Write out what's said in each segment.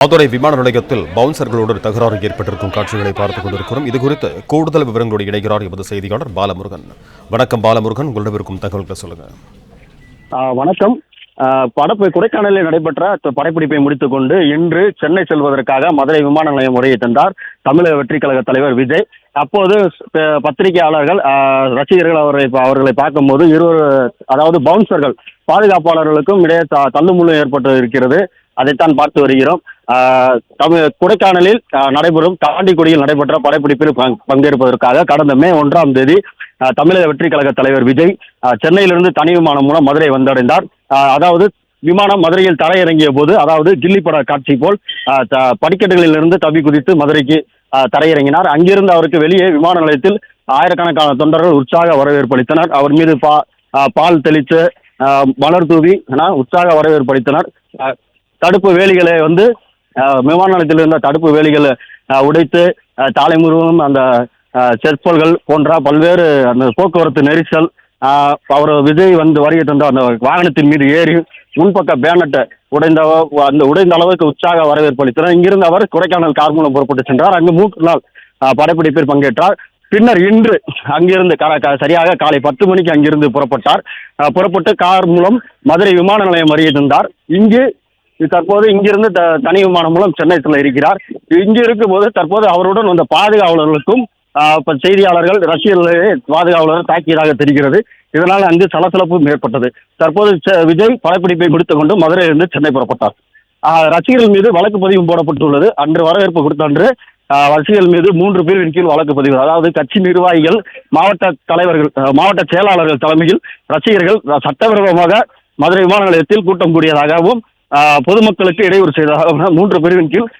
மதுரை விமான நிலையத்தில் பவுன்சர்களோடு தகராறு ஏற்பட்டிருக்கும் காட்சிகளை பார்த்துக் கொண்டிருக்கிறோம். இதுகுறித்து கூடுதல் விவரங்களோடு இணைகிறார் எமது செய்தியாளர் பாலமுருகன். வணக்கம் பாலமுருகன், உங்களிடம் இருக்கும் தகவல்களை சொல்லுங்க. வணக்கம். கொடைக்கானலில் நடைபெற்ற படப்பிடிப்பை முடித்துக் கொண்டு இன்று சென்னை செல்வதற்காக மதுரை விமான நிலையம் வருகை தந்தார் தமிழக வெற்றி கழக தலைவர் விஜய். அப்போது பத்திரிகையாளர்கள் ரசிகர்கள் அவர்களை பார்க்கும்போது அதாவது பவுன்சர்கள் பாதுகாப்பாளர்களுக்கும் இடையே தள்ளுமுள்ளு ஏற்பட்டு இருக்கிறது. அதைத்தான் பார்த்து வருகிறோம். கொடைக்கானலில் நடைபெறும் தாண்டிக்குடியில் நடைபெற்ற படப்பிடிப்பில் பங்கேற்பதற்காக கடந்த மே 1ஆம் தேதி தமிழக வெற்றி கழக தலைவர் விஜய் சென்னையிலிருந்து தனி விமானம் மூலம் மதுரை வந்தடைந்தார். அதாவது விமானம் மதுரையில் தரையிறங்கிய போது, அதாவது கில்லி பட காட்சி போல் படிக்கட்டுகளில் இருந்து தப்பி குதித்து மதுரைக்கு தரையிறங்கினார். அங்கிருந்து அவருக்கு வெளியே விமான நிலையத்தில் ஆயிரக்கணக்கான தொண்டர்கள் உற்சாக வரவேற்பு அளித்தனர். அவர் மீது பால் தெளித்து மலர் தூவி உற்சாக வரவேற்பு அளித்தனர். தடுப்பு வேலிகளை விமான நிலையத்தில் இருந்த தடுப்பு வேலிகளை உடைத்து சாலை முழுவதும் அந்த செப்பல்கள் போன்ற பல்வேறு அந்த போக்குவரத்து நெரிசல், அவர் விஜய் வருகை தந்த அந்த வாகனத்தின் மீது ஏறி முன்பக்க பேனட்டை உடைந்த அளவுக்கு உற்சாக வரவேற்பு அளித்தனர். இங்கிருந்து அவர் கொடைக்கானல் கார் மூலம் புறப்பட்டு சென்றார். அங்கு 3 நாள் படப்பிடிப்பில் பங்கேற்றார். பின்னர் இன்று அங்கிருந்து சரியாக காலை 10 மணிக்கு அங்கிருந்து புறப்பட்டு கார் மூலம் மதுரை விமான நிலையம் வருகை தந்தார். தற்போது இங்கிருந்து தனி விமானம் மூலம் சென்னை செல்ல இருக்கிறார். இங்கு இருக்கும்போது தற்போது அவருடன் வந்த பாதுகாவலர்களுக்கும் செய்தியாளர்கள் ரசிகர்களே பாதுகாவலர்கள் தாக்கியதாக தெரிகிறது. இதனால் அங்கு சலசலப்பும் ஏற்பட்டது. தற்போது விஜய் படப்பிடிப்பை முடித்துக் கொண்டு மதுரையிலிருந்து சென்னை புறப்பட்டார். ரசிகர்கள் மீது வழக்கு பதிவு போடப்பட்டுள்ளது. அன்று வரவேற்பு கொடுத்த அன்று ரசிகர்கள் மீது 3 பிரிவின் கீழ் வழக்கு பதிவு, அதாவது கட்சி நிர்வாகிகள், மாவட்ட தலைவர்கள், மாவட்ட செயலாளர்கள் தலைமையில் ரசிகர்கள் சட்டவிரோதமாக மதுரை விமான நிலையத்தில் கூட்டம் கூடியதாகவும் பொதுமக்களுக்கு இடையூறு செய்ததாக 3 பிரிவின் கீழ்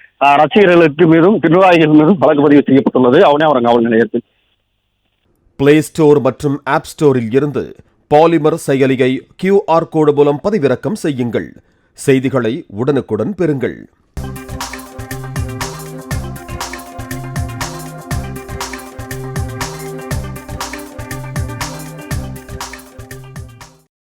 ரசிகர்களுக்கு மீதும் நிர்வாகிகள் மீதும் வழக்கு பதிவு செய்யப்பட்டுள்ளது. அவனே காவல் நிலையத்தில். பிளே ஸ்டோர் மற்றும் ஆப் ஸ்டோரில் இருந்து பாலிமர் செயலியை QR கோடு மூலம் பதிவிறக்கம் செய்யுங்கள். செய்திகளை உடனுக்குடன் பெறுங்கள்.